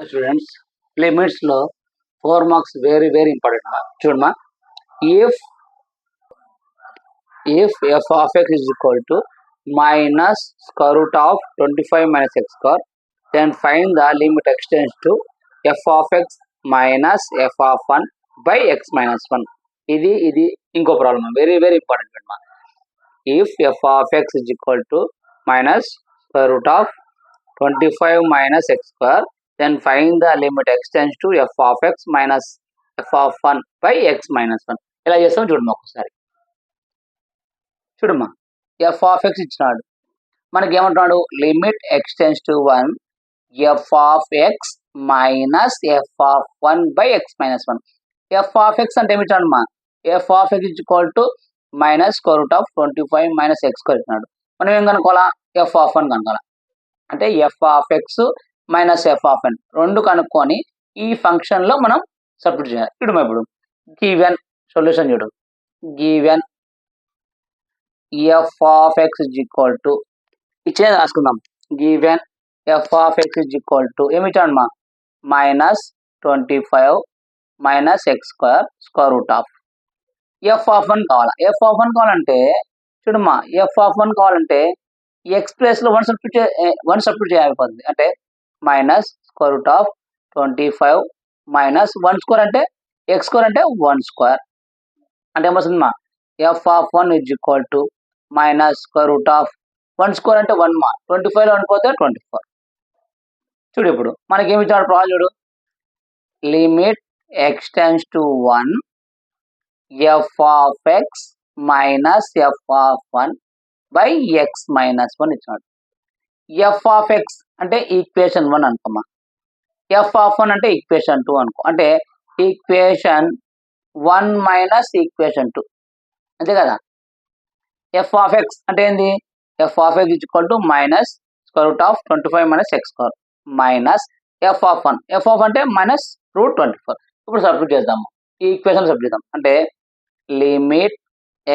Students limits లో 4 marks very important చూడమ్మా. If f of x is equal to minus square root of 25 minus x square, then find the limit extends to f of x minus f of 1 by x minus 1. ఇది ఇంకో problem very important అన్నమాట. If f of x is equal to minus square root of 25 minus x square, then find the limit extends to f of x minus f of 1 by x minus 1. ఇలా చేస్తాం చూడమ్మా. ఒకసారి చూడమ్మా, f of x ఇచ్చినాడు, మనకి ఏమంటున్నాడు, limit x tends to 1 f of x minus f of 1 by x minus 1. f of x అంటే ఏమిటమ్మా, f of x is equal to minus square root of 25 minus x square ఇచ్చినాడు. మనం ఏం కనుక్కోవాలా, f of 1 కనుక్కోవాలా. అంటే f of x minus f of n రెండు కనుక్కొని ఈ function లో మనం సబ్స్టిట్యూట్ చేయాలి. చూడమ్మా, ఇప్పుడు గివెన్ సొల్యూషన్ చూడు, given f of x is equal to ఇచ్చే రాసుకుందాం. Given f of x is equal to ఏమిటమ్మా, minus 25 minus x square square root of f of 1 కావాలా. f of 1 కావాలంటే చూడమ్మా, f of 1 కావాలంటే x ప్లేస్ లో 1 substitute చేయకపోతుంది. అంటే minus square root of 25 minus 1 square అంటే x స్క్వేర్ అంటే 1 square అంటే ఏమొస్తుందమ్మా, f of 1 is equal to minus square root of 1 square అంటే 1 మా 25 లో అనుకోతే 24. చూడు ఇప్పుడు మనకి ఏమి ఇచ్చాడు ప్రాబ్లం చూడు, limit x tends to 1 f of x minus f of 1 by x minus 1 ఇచ్చాడు. f of x అంటే ఈక్వేషన్ 1 అనుకోమా, f of 1 అంటే ఈక్వేషన్ 2 అనుకో. అంటే ఈక్వేషన్ 1 మైనస్ ఈక్వేషన్ 2 అంతే కదా. f of x అంటే ఏంది, f of x is equal to minus square root of 25 minus x square minus f of 1, f of అంటే మైనస్ రూట్ 24. ఇప్పుడు సబ్స్టిట్యూట్ చేద్దాము, ఈ ఈక్వేషన్ సబ్స్టిట్యూట్ చేద్దాం. అంటే limit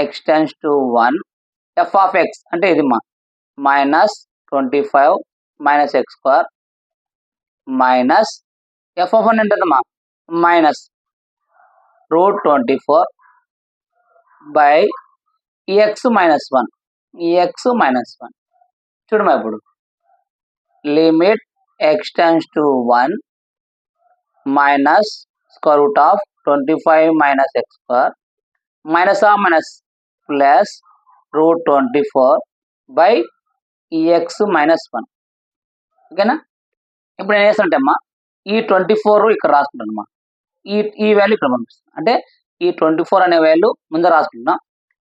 x tends to 1 f of x అంటే ఇది మా minus 25 minus x square minus f of 1 ఎంతమ్మా, minus root 24 by x minus 1, x minus 1. చూడమ్మా, ఇప్పుడు limit x tends to 1 minus square root of 25 minus x square minus minus plus root 24 by x minus 1. ఓకేనా. ఇప్పుడు ఏం చేస్తుంటే అమ్మా, ఈ 24 ఇక్కడ రాసుకుంటానమ్మా, ఈ వాల్యూ ఇక్కడ పంపిస్తాను. అంటే ఈ 24 అనే వాల్యూ ముందర రాసుకుంటున్నా,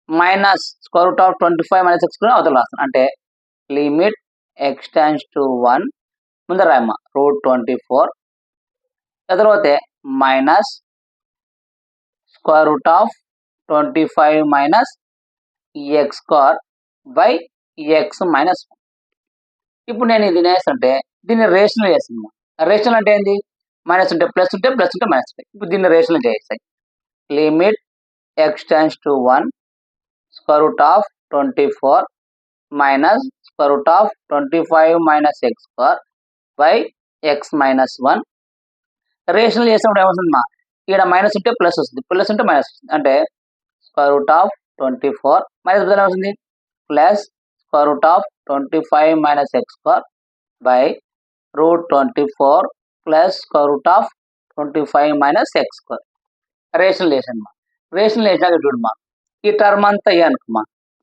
minus square root of 25 minus x square అవతల రాస్తాను. అంటే లిమిట్ ఎక్స్టెండ్స్ టు 1 ముందర రాయమ్మా రూట్ 24 తర్వాత minus square root of 25 minus x square by x minus 1. ఇప్పుడు నేను ఇది వేస్తుంటే దీన్ని రేషనల్ చేస్తున్నాను. రేషనల్ అంటే ఏంది, మైనస్ ఉంటే ప్లస్ ఉంటే ప్లస్ ఉంటే మైనస్ ఉంటాయి. ఇప్పుడు దీన్ని రేషనల్ చేస్తాయి. Limit x tends to 1 square root of 24 minus square root of 25 minus x square by x minus 1. Rational చేసినప్పుడు ఏమవుతుందమ్మా, ఇక్కడ మైనస్ ఉంటే ప్లస్ వస్తుంది, ప్లస్ ఉంటే మైనస్ వస్తుంది. అంటే స్క్వేర్ రూట్ ఆఫ్ 24 మైనస్ బదులు ఏమవుతుంది, plus square root of 25 minus x square by root 24 plus square root of 25 minus x square. Rational చేసానమ్మా. రేషనల్ చేసినాక చూడమ్మా, ఈ టర్మ్ అంతా ఏ అనుకోమా,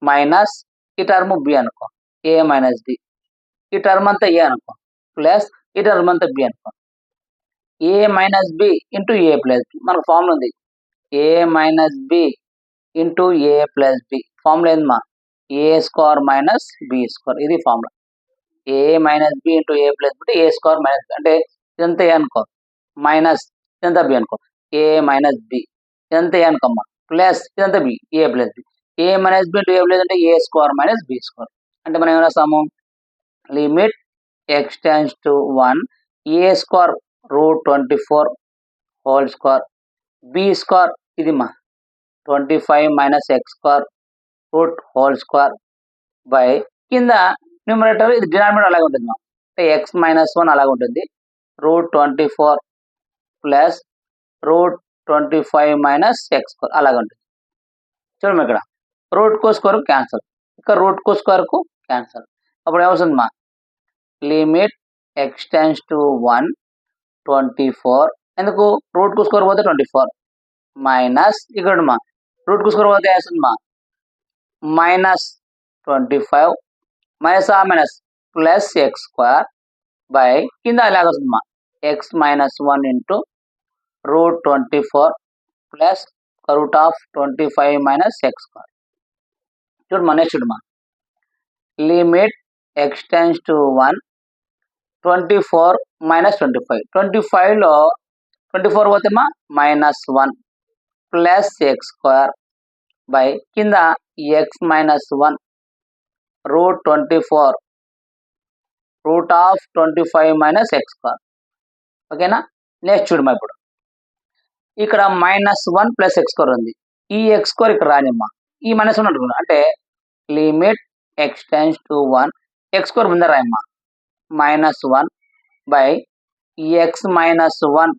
మైనస్ ఈ టర్మ్ బి అనుకో, ఏ మైనస్ బి. ఈ టర్మ్ అంతా ఏ అనుకో ప్లస్ ఈ టర్మ్ అంతా బి అనుకో, a minus b into a plus b. మనకు ఫార్ములా ఉంది, a minus b into a plus b. Formula ఏందమ్మా, ఏ స్క్వేర్ మైనస్ బి స్క్వేర్. ఇది formula. A minus b into a plus b A square minus B. అంటే ఇదంతా ఏ అనుకో minus ఇదంతా B అనుకో, a minus b ఇదంతా ఏ అనుకోమ్మా ప్లస్ ఇదంతా b a plus b. A minus b into a plus అంటే a square minus b square. అంటే మనం ఏం రాస్తాము, limit x tends to 1 a square root 24 whole square b square ఇది మా 25 minus x square root whole square by కింద numerator ఇది denominator అలాగే ఉంటుంది. అంటే x మైనస్ 1 అలాగే ఉంటుంది. √24 ప్లస్ √25 మైనస్ ఎక్స్ స్క్వేర్ అలాగ ఉంటుంది. చూడమ్మా ఇక్కడ రూట్ కో స్క్వేర్ క్యాన్సల్, ఇక్కడ రూట్ కో స్క్వేర్కు క్యాన్సల్. అప్పుడు ఏమవుతుంది మా లిమిట్ ఎక్స్టెన్స్ టు 124 ఎందుకు రూట్ కో స్క్వేర్ పోతే 24 మైనస్ ఇక్కడ మా రూట్ కో స్క్వేర్ పోతే వేస్తుంది మా -25 మైనస్ ఆ minus plus X square by కింద ఇలాగ వస్తుంది మా X -1 into √24 plus √25 minus x square. చూడమ్మా నెక్స్ట్ చూడమ్మా లిమిట్ ఎక్స్టెన్స్ టు 124 మైనస్ 25 25లో 24 పోతే మా -1 ప్లస్ ఎక్స్ స్క్వేర్ బై కింద ఎక్స్ -1 √24 √25 మైనస్ ఎక్స్ స్క్వేర్. ఓకేనా. నెక్స్ట్ చూడమ్మా ఇప్పుడు ఇక్కడ -1 ప్లస్ ఎక్స్ స్క్వేర్ ఉంది, ఈ ఎక్స్ స్క్వేర్ ఇక్కడ రానిమ్మా ఈ -1 అనుకున్నా అంటే limit x tends to 1 X square ముందర రాయమ్మా -1 by X -1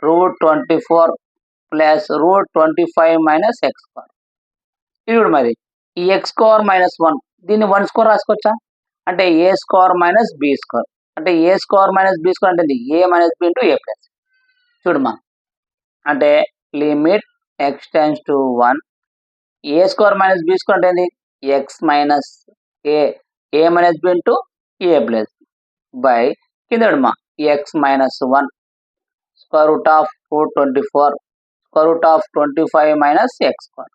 √24 plus √25 minus x square. ఇది మరి ఈ ఎక్స్ స్క్వేర్ -1 దీన్ని 1 స్క్వేర్ రాసుకోవచ్చా అంటే a square minus b square అంటే a square minus b square అంటే a minus b into a plus. చూడమ్మా అంటే limit x tends to 1 a square minus b square అంటే ఏంది x minus a minus b into a plus by కింద చూడమ్మా x -1 square root of √24 square root of 25 minus x square.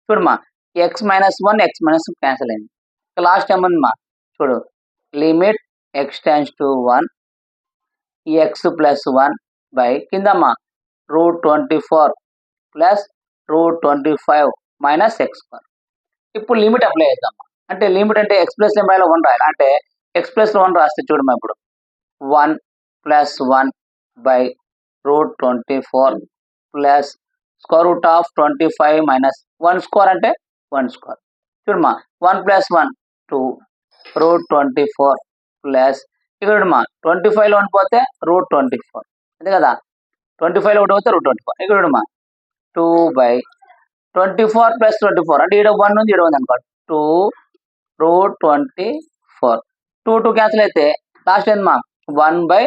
చూడమ్మా x -1 x -1 cancel అయింది. Last time ఉందమ్మా చూడు limit x tends to 1 x +1 by కిందమ్మా √24 plus √25 minus x square. ఇప్పుడు limit apply చేద్దామా అంటే లిమిట్ అంటే ఎక్స్ ప్లస్ ఏం రాయాలి 1 రాయాలి అంటే ఎక్స్ ప్లస్ 1 రాస్తే చూడమ్మా ఇప్పుడు 1 + 1 by √24 plus square root of 25 minus 1 square అంటే 1 స్క్వేర్. చూడమ్మా 1 + 1 2 √24 ప్లస్ ఇక్కడ చూడమ్మా 25లో 1 పోతే √24 అంతే కదా 25లో 1 పోతే √24 ఇక్కడ చూడమ్మా 2 బై 24 + 24 అంటే ఈడ 1 ఉంది ఈడ ఉంది అనుకో 2 √24 2 క్యాన్సిల్ అయితే లాస్ట్ ఏందమ్మా 1 బై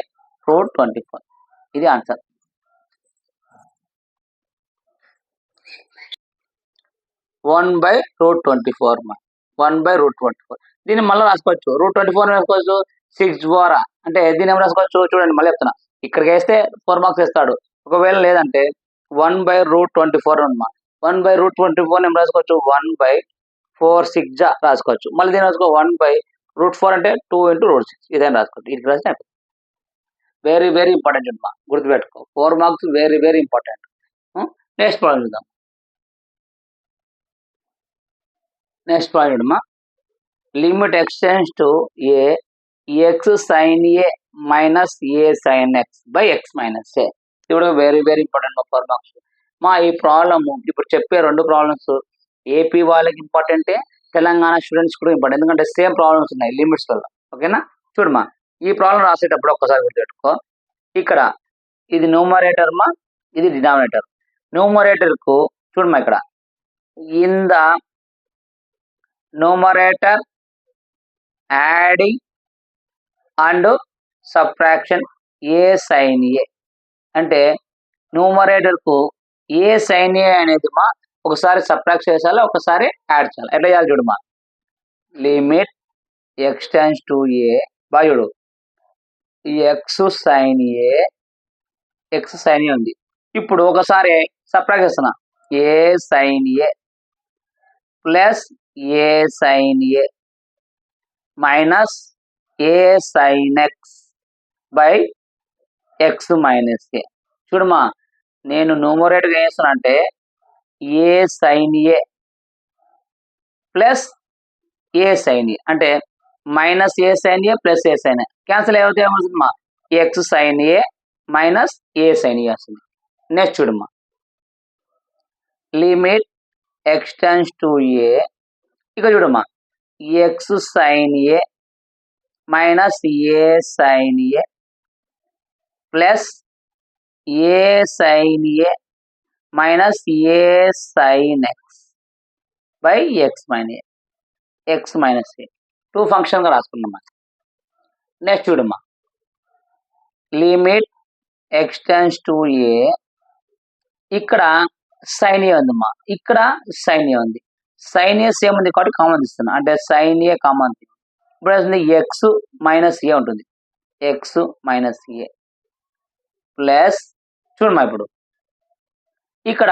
√24. ఇది ఆన్సర్. √24 1/√24 దీన్ని మళ్ళీ రాసుకోవచ్చు √24 రాసుకోవచ్చు 6 ద్వారా అంటే దీన్ని ఏం రాసుకోవచ్చు చూడండి మళ్ళీ చెప్తున్నా ఇక్కడికి వేస్తే 4 మార్క్స్ ఇస్తాడు ఒకవేళ లేదంటే 1/√24 అన్నమాట 1/√24 ఏం రాసుకోవచ్చు 1/4 6 రాసుకోవచ్చు మళ్ళీ దీన్ని రాసుకో 1/√4 అంటే 2 × √6 ఇదేం రాసుకోవచ్చు ఇది రాస్తే వెరీ వెరీ ఇంపార్టెంట్ అమ్మా గుర్తుపెట్టుకో 4 marks very very important. Next problem చూద్దాం. నెక్స్ట్ పాయింట్ అమ్మా limit x tends to a x sine a minus a sine x by x minus a. ఇది కూడా వెరీ వెరీ ఇంపార్టెంట్ 4 మార్క్స్. మా ఈ ప్రాబ్లమ్ ఇప్పుడు చెప్పే 2 ప్రాబ్లమ్స్ ఏపీ వాళ్ళకి ఇంపార్టెంటే తెలంగాణ స్టూడెంట్స్ కూడా ఇంపార్టెంట్ ఎందుకంటే సేమ్ ప్రాబ్లమ్స్ ఉన్నాయి లిమిట్స్ వల్ల. ఓకేనా. చూడమ్మా ఈ ప్రాబ్లం రాసేటప్పుడు ఒక్కసారి గుర్తుపెట్టుకో ఇక్కడ ఇది న్యూమరేటర్ మా ఇది డినామినేటర్. న్యూమరేటర్ కు చూడమ్మా ఇక్కడ in the numerator adding and subtraction a sin a అంటే న్యూమరేటర్ కు ఏ sin a అనేది మా ఒకసారి సబ్ట్రాక్ట్ చేయాలి ఒకసారి యాడ్ చేయాలి. ఎట్లా చేయాలి చూడమ్మా లిమిట్ ఎక్స్టెన్స్ టు ఏ బాయుడు ఎక్స్ sin a ఉంది ఇప్పుడు ఒకసారి సబ్ట్రాక్ట్ చేస్తున్నా a sin a plus a sin a minus a sin x by x minus a. చూడమ్మా నేను న్యూమరేటర్ ఏం చేస్తున్నా అంటే a sin a plus a sin a అంటే minus a sin a plus a sin a cancel ఏమైతే ఏమవుతుందమ్మా x sin a minus a sin a వస్తుంది. Next చూడమ్మా లిమిట్ ఎక్స్టెన్స్ టు ఏ ఇక్కడ చూడమ్మా x sin a minus a sin a plus a sine a minus a sine x by x minus a 2 ఫంక్షన్గా రాసుకున్నామా. Next చూడమ్మా, limit x tends to a, ఇక్కడ sine ఏ ఉందమ్మా, ఇక్కడ సైన్ ఏ ఉంది. Sine ఏ same ఉంది కాబట్టి కామన్ తీస్తున్నా, అంటే సైన్ ఏ కామన్. ఇప్పుడు వస్తుంది ఎక్స్ మైనస్ ఏ ఉంటుంది, ఎక్స్ మైనస్ ఏ ప్లస్ చూడమ్మా, ఇప్పుడు ఇక్కడ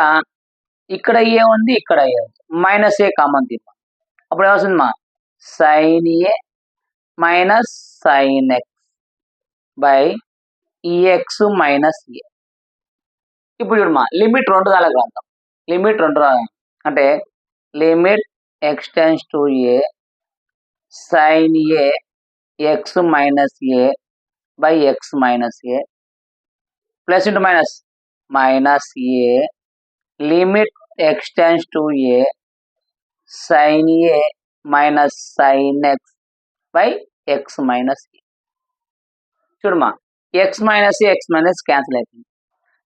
ఏ ఉంది, ఇక్కడ ఏ ఉంది, మైనస్ ఏ కామన్ తీమ్మా. అప్పుడు ఏమొస్తుంది మా sine a minus sine x by x minus a. ఇప్పుడు చూడమ్మా, లిమిట్ 2 దానికి రాద్దాం. లిమిట్ 2 అంటే limit x tends to a sine a x minus a by x minus a plus into minus a limit x tends to a sine a minus sine x by x minus a. చూడమ్మా, x minus cancel అయిపోయింది.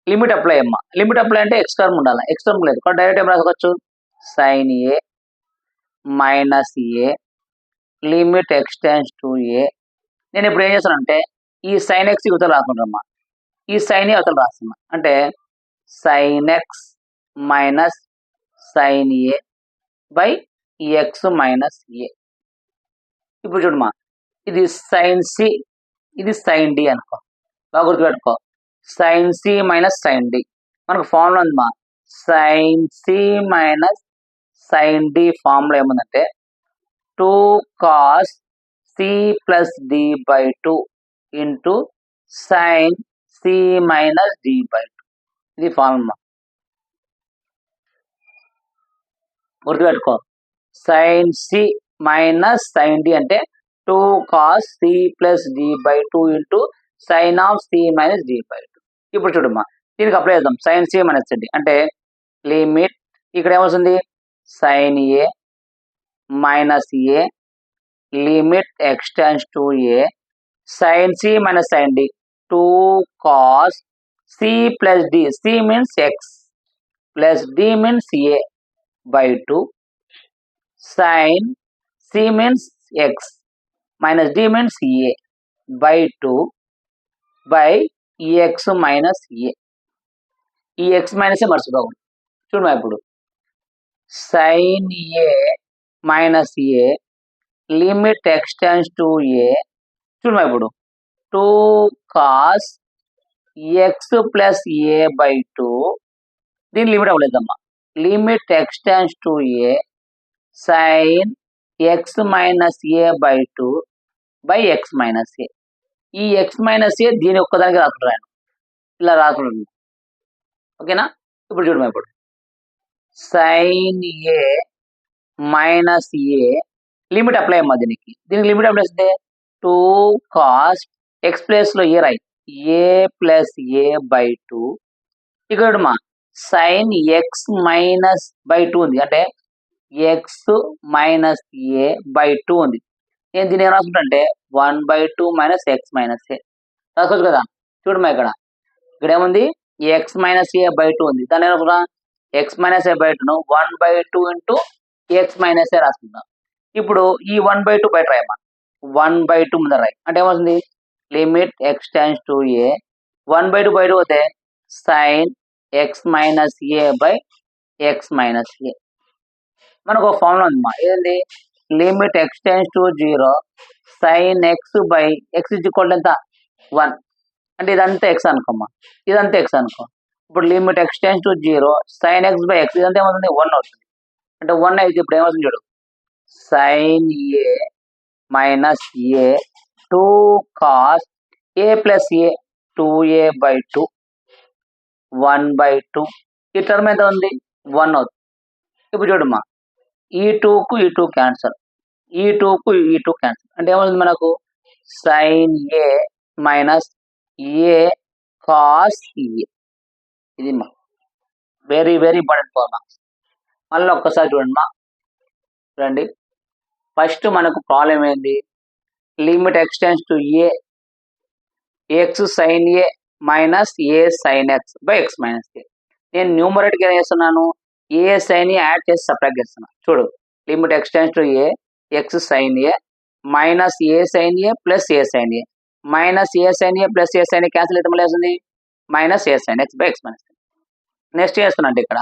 Limit apply అమ్మా, limit apply అంటే x term ఉండాలి, x term లేదు కాబట్టి direct ఏం రాసుకోవచ్చు, sine a minus a limit x tends to a. నేను ఇప్పుడు ఏం చేస్తానంటే ఈ సైన్ ఎక్స్ ఇవతలు రాసుకుంటామ్మా, ఈ సైన్ ఏ అవతల రాస్తున్నా, అంటే sine x minus sine a by x minus a. ఇప్పుడు చూడమ్మా, ఇది సైన్ సి, ఇది సైన్ డి అనుకో, బాగా గుర్తుపెట్టుకో, sine c minus sine d. మనకు ఫార్ములా ఉందమ్మా, sine c minus sine d formula ఏముందంటే 2 cos c plus d by 2 into sine c minus d by 2. ఇది ఫార్ములా, గుర్తుపెట్టుకో. Sine c minus sine d అంటే 2 cos c plus d by 2 into sine of c minus d by 2. ఇప్పుడు చూడమ్మా, దీనికి apply చేద్దాం, sine c minus d అంటే limit ఇక్కడ ఏమవుతుంది, sine a minus a limit x tends to a sine c minus sine d 2 cos c plus d, c means x plus d means a by 2 sine c means x minus d means a by 2 by x minus a. ఈ x minus a మర్చిపోకూడదు. చూడమా, ఇప్పుడు sine a minus a limit x tends to a, చూడమా ఇప్పుడు 2 cos x plus a by 2, దీని limit అవ్వలేదమ్మా, limit x tends to a sine x minus a by 2 by x minus a. ఈ x minus ఏ దీని ఒక్కదానికి రాసుకుంటాను, ఇలా రాసుకుంటుంది, ఓకేనా. ఇప్పుడు చూడమా, ఇప్పుడు sine a minus a limit apply అమ్మా, దీనికి లిమిట్ అప్లై చేస్తే 2 కాస్ ఎక్స్ ప్లస్ లో ఏ రాయి, ఏ ప్లస్ ఏ బై 2. ఇక్కడ చూడమ్మా, సైన్ ఎక్స్ మైనస్ బై 2 ఉంది, అంటే ఎక్స్ మైనస్ ఏ బై 2 ఉంది. నేను దీన్ని ఏం రాసుకుంటా అంటే 1/2 మైనస్ ఎక్స్ మైనస్ ఏ రాసుకోవచ్చు కదా. చూడమ్మా, ఇక్కడ ఏముంది, ఎక్స్ మైనస్ ఏ బై 2 ఉంది, దాన్ని ఏమనుకున్నా ఎక్స్ మైనస్ ఏ బై 2ను 1/2 ఇంటూ ఎక్స్ మైనస్ ఏ రాసుకుందాం. ఇప్పుడు ఈ 1/2 బయట రాయమ్మా, 1/2 ముందర రాయి, అంటే ఏమవుతుంది, లిమిట్ ఎక్స్టెన్స్ టు ఏ 1/2 బయట పోతే sine x minus a by x minus a. మనకు ఒక ఫార్ములా ఉందమ్మా, ఏంటి, limit x tends to 0 sine x by x is equal ఎంత 1, అంటే ఇదంతా ఎక్స్ అనుకోమ్మా, ఇదంతా ఎక్స్ అనుకో. ఇప్పుడు limit x tends to 0 sine x by X, ఇదంతా ఏమవుతుంది 1 అవుతుంది, అంటే 1 అయితే ఇప్పుడు ఏమవుతుంది చూడు, sine a minus a 2 cos a plus a 2a by 2 1/2. ఈ టర్మ్ ఎంత ఉంది 1 అవుతుంది. ఇప్పుడు చూడమ్మా, ఈ 2కు ఈ 2 క్యాన్సల్, ఈ 2కు ఈ 2 క్యాన్సల్, అంటే ఏమవుతుంది మనకు sine a minus a cos a. ఇది మా వెరీ వెరీ ఇంపార్టెంట్ ఫార్ములా. మళ్ళీ ఒక్కసారి చూడండి మా రండి. ఫస్ట్ మనకు ప్రాబ్లం ఏంది, limit x tends to a x sine a minus a sine x by x minus a. నేను న్యూమరేటర్కి ఏం చేస్తున్నాను, ఏ సైన్ యాడ్ చేసి సబ్ట్రాక్ట్ చేస్తున్నాను. చూడు, limit x tends to a x sine a minus a sine a plus a sine a minus a sine a plus a sine a cancel అయితే మళ్ళీ వస్తుంది minus a sine x by x minus a. Next చేస్తున్నా అంటే ఇక్కడ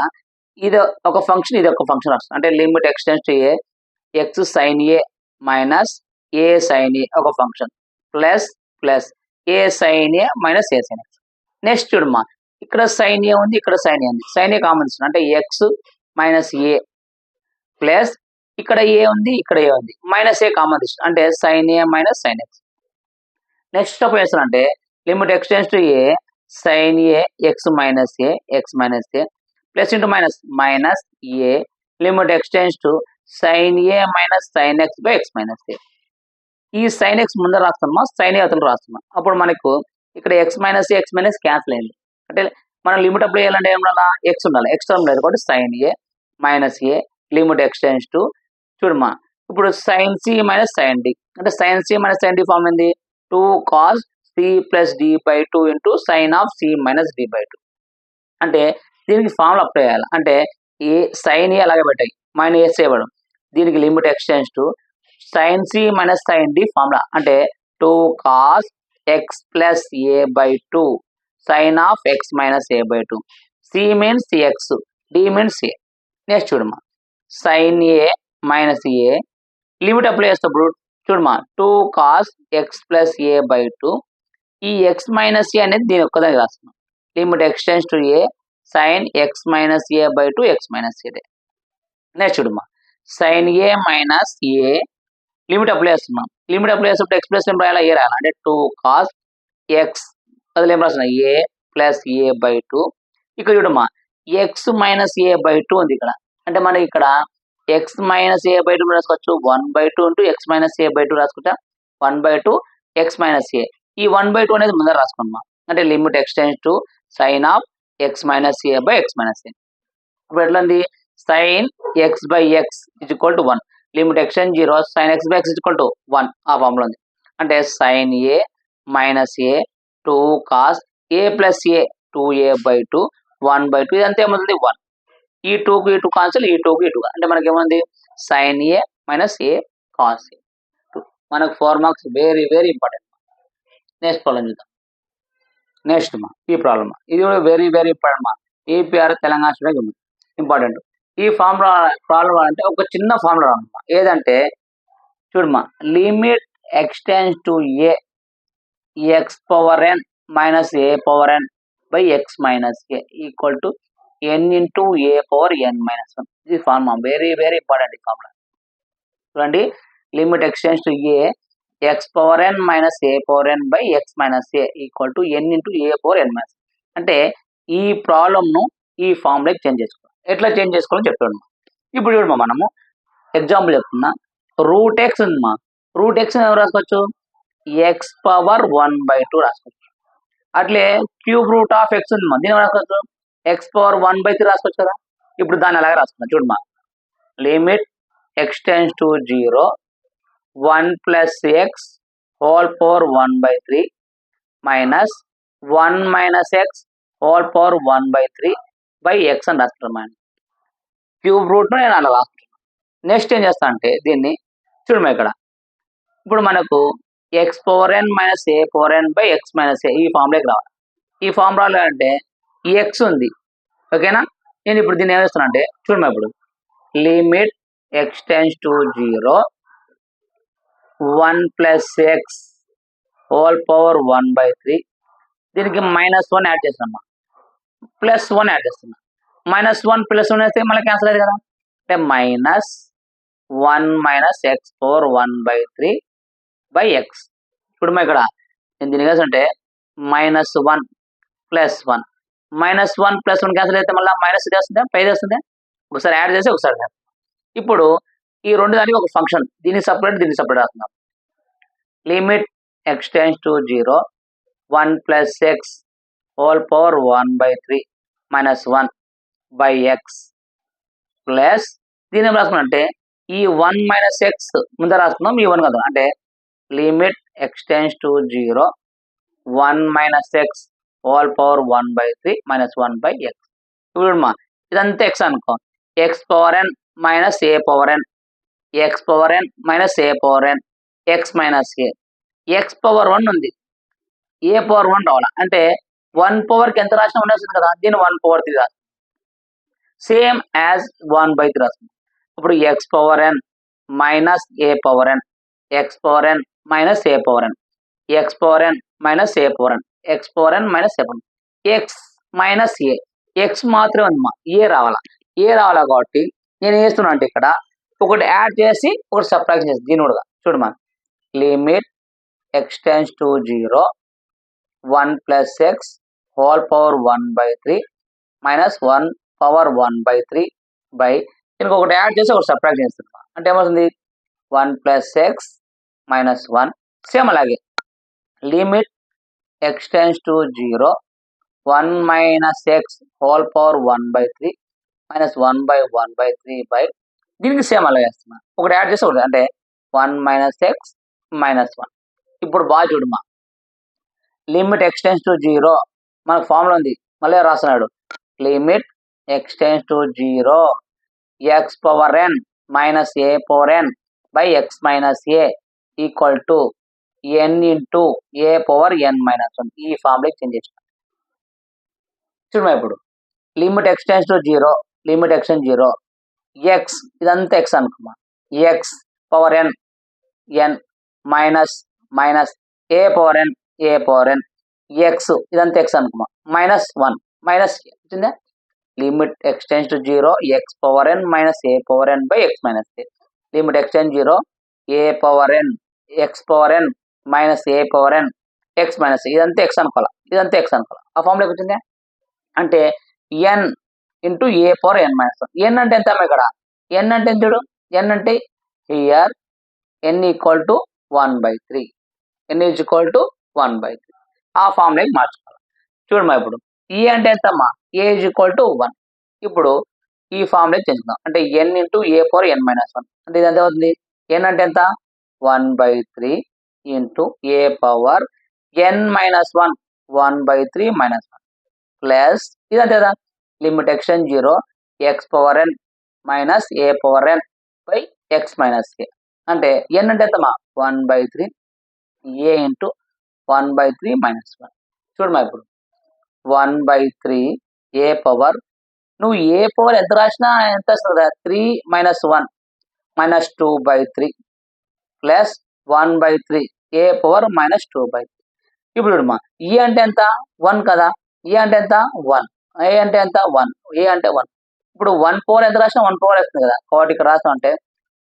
ఇది ఒక function, ఇది ఒక ఫంక్షన్ వస్తుంది. అంటే limit x tends to a x sine a minus a sine a ఒక function plus plus a sine a minus a sine x. Next చూడమ్మా, ఇక్కడ సైన్ ఏ ఉంది, ఇక్కడ సైన్ ఏ ఉంది. సైన్ ఏ కాంబినేషన్ అంటే ఎక్స్ మైనస్ ఏ ప్లస్ ఇక్కడ a ఉంది, ఇక్కడ ఏ ఉంది, మైనస్ ఏ కాంబినేషన్ అంటే sine a minus sine x. Next step చేస్తానంటే limit x tends to a sine a x minus A x minus a plus into minus minus a limit x tends to sine a minus sine x by x minus a. ఈ sine X ముందర రాస్తామా, sign ఏ అవతల రాస్తామా. అప్పుడు మనకు ఇక్కడ X minus cancel అయింది. అంటే మనం limit apply చేయాలంటే ఏం ఉండాలా, ఎక్స్ ఉండాలి. ఎక్స్ టర్మ్ లేదు కాబట్టి sine a minus a limit x tends to చూడమ్మా, ఇప్పుడు sine c minus sine d అంటే sine c minus sine d form ఏంది, 2 cos c plus d by 2 into sine of c minus d by 2. అంటే దీనికి formula apply చేయాలి. అంటే ఏ sine ఏ అలాగే పెట్టాయి మైనస్ చేయబడం, దీనికి limit x tends to sine c minus sine d formula అంటే 2 cos x plus a by 2 sine of x minus a by 2. C means x, d means a. Next చూడమ్మా, sine a minus a limit apply చేసేటప్పుడు చూడమ్మా 2 cos x plus a by 2. ఈ x minus a అనేది దీని ఒక్కదానికి రాస్తున్నాం. Limit x tends to a sine x minus a by 2 X minus a. Next చూడమ్మా, sine a minus a limit apply చేస్తున్నాం. Limit apply చేసేటప్పుడు ఎక్స్ ప్లస్ ఏం రాయాలా, ఏ రాయాలి. అంటే 2 cos ఎక్స్ అది ఏం రాస్తున్నా ఏ ప్లస్ ఏ బై 2. ఇక్కడ చూడమ్మా ఎక్స్ మైనస్ ఏ బై 2 ఉంది ఇక్కడ. అంటే మనకి ఇక్కడ ఎక్స్ మైనస్ ఏ బై 2 రాసుకోవచ్చు 1/2 into x minus a by 2 రాసుకుంటా 1/2 ఎక్స్ మైనస్ ఏ. ఈ 1/2 అనేది ముందర రాసుకున్నాం. అంటే limit x tends to sine of x minus a by x minus a. ఇప్పుడు ఎట్లా ఉంది, sine x by x is equal to 1 limit x tends 0 sine x by x is equal to 1 ఆ formula ఉంది. అంటే sine a minus a 2 cos a plus a 2a by 2 1/2 ఇదంతా ఏమవుతుంది 1. ఈ 2కు ఈ 2 కాన్సల్, ఈ 2కు ఈ 2 అంటే మనకి ఏముంది sine a minus a cos a. మనకు 4 marks very very important. Next problem చూద్దాం. నెక్స్ట్ మా ఈ ప్రాబ్లమ్ ఇది కూడా వెరీ వెరీ ఇంపార్టెంట్ మా ఏపీఆర్ తెలంగాణ స్టూడెంట్ ఉంది ఇంపార్టెంట్. ఈ ఫార్ములా ప్రాబ్లం అంటే ఒక చిన్న ఫార్ములా అనమాట. ఏదంటే చూడమ్మా, limit x tends to a x power n minus a power n by x minus a equal to n into a power n minus 1. ఇది ఫార్ములా వెరీ వెరీ ఇంపార్టెంట్. ఈ formula చూడండి, limit x tends to a x power n minus a power n by x minus a equal to n into a power n minus. అంటే ఈ ప్రాబ్లమ్ను ఈ ఫార్ములాకి change చేసుకోవాలి. ఎట్లా change చేసుకోవాలని చెప్తాను. ఇప్పుడు చూడమ్మా, మనము ఎగ్జాంపుల్ చెప్తున్నా. రూట్ ఎక్స్ ఉందమ్మా, రూట్ ఎక్స్ ఎవరు రాసుకోవచ్చు ఎక్స్ పవర్ 1/2 రాసుకోవచ్చు. అట్లే క్యూబ్ రూట్ ఆఫ్ ఎక్స్ ఉందమ్మా, దీని రాసుకోవచ్చు ఎక్స్ పవర్ 1/3 రాసుకోవచ్చు కదా. ఇప్పుడు దాన్ని అలాగే రాసుకున్నాం. చూడమ్మా, limit x tends to 0 1 plus x whole power 1/3 minus 1 minus X whole power 1/3 by X అని రాసుకుంటాం. క్యూబ్ రూట్ నేను అలా రాసుకుంటాను. నెక్స్ట్ ఏం చేస్తా అంటే దీన్ని చూడమ్మా, ఇక్కడ ఇప్పుడు మనకు x power n minus a power n by x minus a ఈ ఫార్ములాకి రావాలి. ఈ ఫార్ములాలో అంటే ఈ ఎక్స్ ఉంది ఓకేనా. నేను ఇప్పుడు దీన్ని ఏం చేస్తున్నా అంటే చూడమ్మా, ఇప్పుడు limit x tends to 0 1 plus x whole power 1/3 దీనికి -1 యాడ్ చేస్తున్నా, +1 యాడ్ చేస్తున్నా. -1 +1 వేస్తే మళ్ళీ క్యాన్సిల్ అయ్యేది కదా. అంటే -1 minus X power 1/3 by X. ఇప్పుడు ఇక్కడ నేను దీని అంటే -1 +1 -1 +1 క్యాన్సిల్ అయితే మళ్ళీ మైనస్ వస్తుందా పై వస్తుందా, ఒకసారి యాడ్ చేసి ఒకసారి. ఇప్పుడు ఈ రెండు దానికి ఒక ఫంక్షన్, దీన్ని సపరేట్ దీన్ని సపరేట్ రాస్తున్నాం. Limit x tends to 0 1 plus x whole power 1/3 -1 by x plus దీని ఏం రాసుకున్నాం అంటే ఈ 1 మైనస్ ఎక్స్ ముందర రాసుకున్నాం, ఈ 1 కదా. అంటే limit x tends to 0 1 minus X whole power 1/3 minus 1/x. ఇప్పుడు మా ఇదంతా ఎక్స్ అనుకో, X power n minus a power n, x power n minus a power n, x minus A. X power 1 ఉంది, ఏ పవర్ 1 రావాలా అంటే 1 పవర్కి ఎంత రాసినా ఉండేస్తుంది కదా, దీన్ని 1 పవర్ 3 రాస్తుంది, సేమ్ యాజ్ 1/3 రాస్తుంది. ఇప్పుడు X power n minus a power n, x power n minus a power n, x power n minus a power n, x power n minus a power n, x minus A. X మాత్రమే ఉందమ్మా, ఏ రావాలా. ఏ రావాలా కాబట్టి నేను వేస్తున్నా అంటే ఇక్కడ ఒకటి యాడ్ చేసి ఒకటి సబ్ట్రాక్షన్ చేసి దీని కూడా చూడమా. Limit x tends to 0 1 plus x whole power 1/3 minus 1 power 1/3 by దీనికి ఒకటి యాడ్ చేసి ఒకటి సబ్ట్రాక్ట్ చేస్తున్నా అంటే ఏమవుతుంది 1 ప్లస్ ఎక్స్ మైనస్ 1. సేమ్ అలాగే limit x tends to 0 1 minus X whole power 1/3 minus 1/1/3 by దీనికి సేమ్ అలాగే వేస్తున్నా ఒకటి యాడ్ చేసి ఒకటి అంటే 1 మైనస్ ఎక్స్ మైనస్ 1. ఇప్పుడు బాగా చూడమా, లిమిట్ ఎక్స్ టెన్స్ టు 0 మనకు ఫార్ములా ఉంది, మళ్ళీ రాస్తున్నాడు. Limit x tends to 0 x power n minus a power n by x minus a equal to n into a power n minus 1. ఈ ఫార్ములాకి change చేసిన చూడమా. ఇప్పుడు limit x tends to 0 limit x tends 0 x ఇదంతా x అనుకోమా, x power n n minus minus a power n a power n x ఇదంతా x అనుకోమా minus 1 minus వచ్చిందా. Limit x tends to 0 x power n minus a power n by x minus a. Limit x tends 0 a power n x power n minus a power n x minus ఇదంతా x అనుకోవాలా, ఇదంతా x అనుకోవాలా. ఆ ఫార్ములాకి వచ్చిందా అంటే n into a power n minus 1. N అంటే ఎంత ఇక్కడ, ఎన్ అంటే ఎంత చూడు, ఎన్ అంటే here N equal to 1/3, n is equal to 1/3. ఆ ఫార్ములాకి మార్చుకోవాలి చూడమ్మా. ఇప్పుడు ఈ అంటే ఎంతమ్మా, ఏ ఈజ్ ఈక్వల్ టు 1. ఇప్పుడు ఈ ఫార్ములాకి చేంచుకుందాం అంటే n into a power n minus 1 అంటే ఇది ఎంత అవుతుంది, ఎన్ అంటే ఎంత 1/3 into a power n minus 1 1/3 minus 1 plus ఇదంతే కదా limit x tends 0 x power n minus a power n by x minus a అంటే ఎన్ అంటే ఎంతమా 1/3 ఏ ఇంటూ 1/3 మైనస్ 1. చూడమా ఇప్పుడు 1/3 ఏ పవర్ నువ్వు ఏ పవర్ ఎంత రాసినా ఎంత వస్తుంది 3 మైనస్ 1 మైనస్ 2/3 ప్లస్ 1/3 ఏ పవర్ మైనస్ 2/3. ఇప్పుడు చూడమా ఈ అంటే ఎంత 1 కదా, ఏ అంటే ఎంత 1, ఏ అంటే ఎంత 1, ఏ అంటే 1. ఇప్పుడు 1 పవర్ ఎంత రాసినా 1 పవర్ వస్తుంది కదా, కాబట్టి ఇక్కడ రాస్తాం అంటే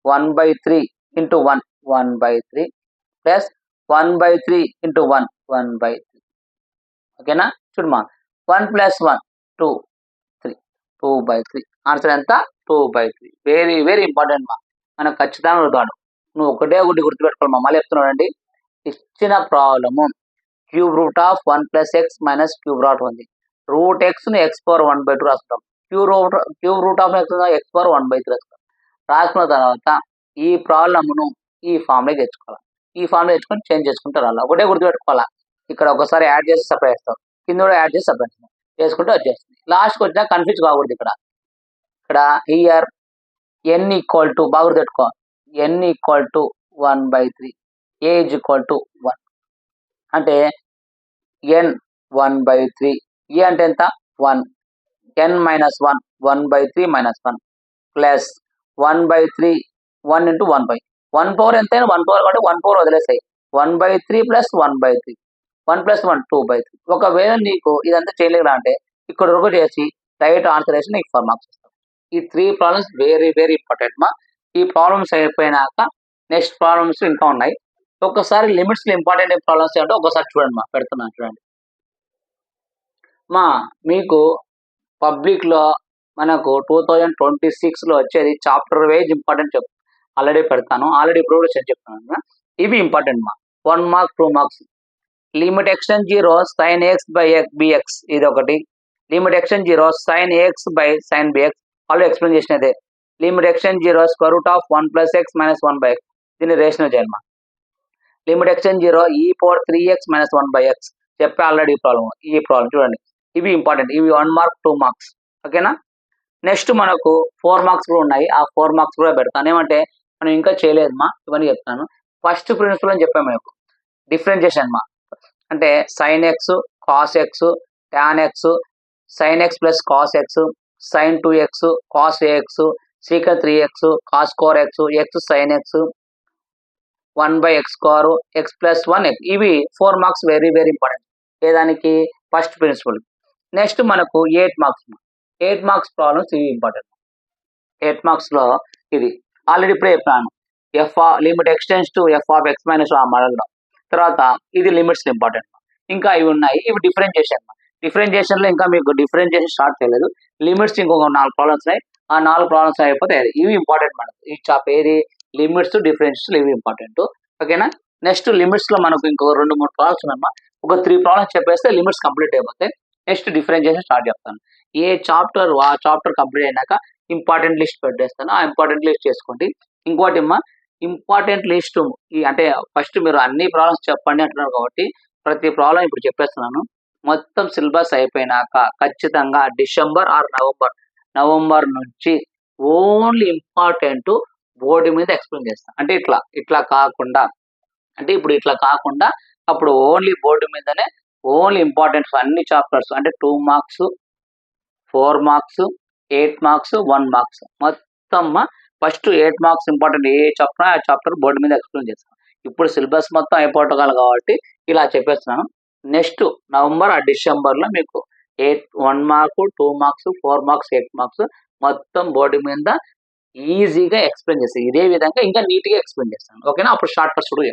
1/3 ఇంటూ 1 1/3 ప్లస్ 1/3 ఇంటూ 1 1/3. ఓకేనా చూడమా 1 ప్లస్ 1 2 3 2/3 ఆన్సర్ ఎంత 2/3. వెరీ వెరీ ఇంపార్టెంట్ మా, మనకు ఖచ్చితంగా అడుగుతాడు. నువ్వు ఒకటే ఒకటి గుర్తుపెట్టుకోవాలి మా, మళ్ళీ చెప్తున్నాడు అండి. ఇచ్చిన problem cube root of 1 plus x minus cube root ఉంది, రూట్ ఎక్స్ ను ఎక్స్ పవర్ 1/2 రాస్తాం, cube root of X power 1/3 రాస్తాం. రాసుకున్న తర్వాత ఈ ప్రాబ్లమ్ను ఈ ఫామ్లోకి తెచ్చుకోవాలి, ఈ ఫామ్లో తెచ్చుకొని చేంజ్ చేసుకుంటే రావాలి. ఒకటే గుర్తుపెట్టుకోవాలా, ఇక్కడ ఒకసారి యాడ్ చేసి సపరేట్ చేస్తాం, కింద కూడా యాడ్ చేసి సపరేట్ చేస్తాం, చేసుకుంటే వచ్చేస్తుంది. లాస్ట్కి వచ్చినా కన్ఫ్యూజ్ కాకూడదు. ఇక్కడ హియర్ ఎన్ ఈక్వల్ టు బాగా గుర్తుపెట్టుకో, n equal to 1/3 a is equal to 1 అంటే ఎన్ 1/3 ఏ అంటే ఎంత 1 n minus 1 1/3 minus 1 plus 1/3 1 into 1 power ఎంతైనా 1 పవర్ కాబట్టి 1 పవర్ వదిలేసాయి 1/3 ప్లస్ 1/3 1 ప్లస్ 1 2/3. ఒకవేళ నీకు ఇదంతా చేయలేదా అంటే ఇక్కడ వరకు చేసి రైట్ ఆన్సర్ వేసి నీకు 4 మార్క్స్ వస్తాయి. ఈ 3 ప్రాబ్లమ్స్ వెరీ వెరీ ఇంపార్టెంట్ మా. ఈ ప్రాబ్లమ్స్ అయిపోయినాక నెక్స్ట్ ప్రాబ్లమ్స్ ఇంకా ఉన్నాయి. ఒక్కసారి లిమిట్స్ లో ఇంపార్టెంట్ ప్రాబ్లమ్స్ ఏంటో ఒకసారి చూడండి మా, పెడుతున్నాను చూడండి మా. మీకు పబ్లిక్ లో మనకు 2026 లో వచ్చేది చాప్టర్ వైజ్ ఇంపార్టెంట్ ఆల్రెడీ పెడతాను, ఆల్రెడీ ఇప్పుడు కూడా చెప్తాను. ఇవి ఇంపార్టెంట్ మా, 1 mark 2 marks. Limit x tends 0 sin x by bx ఇది ఒకటి, limit x tends 0 sin x by sin bx already explain చేసినదే. Limit x tends 0 square root of 1 plus x minus 1/x దీన్ని రేషనల్ చేయాలి మా. Limit x tends 0 e power 3x మైనస్ 1/x చెప్పే already ఈ problem చూడండి. ఇవి ఇంపార్టెంట్. ఇవి 1 మార్క్ 2 మార్క్స్. ఓకేనా. నెక్స్ట్ మనకు 4 మార్క్స్ కూడా ఉన్నాయి. ఆ 4 మార్క్స్ కూడా పెడతాను. ఏమంటే మనం ఇంకా చేయలేదమ్మా, ఇవన్నీ చెప్తాను. ఫస్ట్ ప్రిన్సిపల్ అని చెప్పాము మీకు, డిఫరెన్షియేషన్ మా, అంటే sin x cos x tan x sin x plus cos x sin 2x cos ax secant 3x cos square x x sin x 1 by x square x plus 1 x. ఇవి 4 marks very very important. ఏదానికి? First principle. Next మనకు 8 marks. 8 marks problems ఇవి important. 8 marks లో ఇది ఆల్రెడీ ఇప్పుడే చెప్పాను, limit x tends to f of x minus ఆ మోడల్లో. తర్వాత ఇది లిమిట్స్ ఇంపార్టెంట్. ఇంకా ఇవి ఉన్నాయి, ఇవి డిఫరెన్షియేషన్. డిఫరెన్షియేషన్ లో ఇంకా మీకు డిఫరెన్షియేషన్ స్టార్ట్ చేయలేదు. లిమిట్స్ ఇంకొక 4 ప్రాబ్లమ్స్ ఉన్నాయి. ఆ 4 ప్రాబ్లమ్స్ అయిపోతే ఇవి ఇంపార్టెంట్ మనకు. ఈ చాప్ ఏది? లిమిట్స్ డిఫరెన్షియేషన్, ఇవి ఇంపార్టెంట్. ఓకేనా. నెక్స్ట్ లిమిట్స్ లో మనకు ఇంకో 2-3 ప్రాబ్లమ్స్ ఉన్నాయమ్మా. ఒక 3 ప్రాబ్లమ్స్ చెప్పేస్తే లిమిట్స్ కంప్లీట్ అయిపోతాయి. నెక్స్ట్ డిఫరెన్షియేషన్ స్టార్ట్ చేస్తాను. ఏ చాప్టర్ ఆ చాప్టర్ కంప్లీట్ అయినాక ఇంపార్టెంట్ లిస్ట్ పెట్టేస్తాను. ఆ ఇంపార్టెంట్ లిస్ట్ చేసుకోండి. ఇంకోటి అమ్మా, ఇంపార్టెంట్ లిస్ట్ అంటే ఫస్ట్ మీరు అన్ని ప్రాబ్లమ్స్ చెప్పండి అంటున్నారు కాబట్టి ప్రతి ప్రాబ్లం ఇప్పుడు చెప్పేస్తున్నాను. మొత్తం సిలబస్ అయిపోయినాక ఖచ్చితంగా డిసెంబర్ ఆర్ నవంబర్ నుంచి ఓన్లీ ఇంపార్టెంట్ బోర్డు మీద ఎక్స్ప్లెయిన్ చేస్తాను. అంటే ఇట్లా కాకుండా, అంటే ఇప్పుడు ఇట్లా కాకుండా అప్పుడు ఓన్లీ బోర్డు మీదనే ఓన్లీ ఇంపార్టెంట్స్ అన్ని చాప్టర్స్, అంటే 2 మార్క్స్ 4 మార్క్స్ 8 మార్క్స్ 1 మార్క్స్ మొత్తం. ఫస్ట్ 8 మార్క్స్ ఇంపార్టెంట్ ఏ చాప్టర్ ఆ చాప్టర్ బోర్డు మీద ఎక్స్ప్లెయిన్ చేస్తాను. ఇప్పుడు సిలబస్ మొత్తం అయిపోవటం కాబట్టి ఇలా చెప్పేస్తున్నాను. నెక్స్ట్ నవంబర్ ఆ డిసెంబర్లో మీకు 1 మార్క్ 2 మార్క్స్ 4 మార్క్స్ 8 మార్క్స్ మొత్తం బోర్డు మీద ఈజీగా ఎక్స్ప్లెయిన్ చేస్తాను. ఇదే విధంగా ఇంకా నీట్గా ఎక్స్ప్లెయిన్ చేస్తాను. ఓకేనా. అప్పుడు షార్ట్ కట్స్ కూడా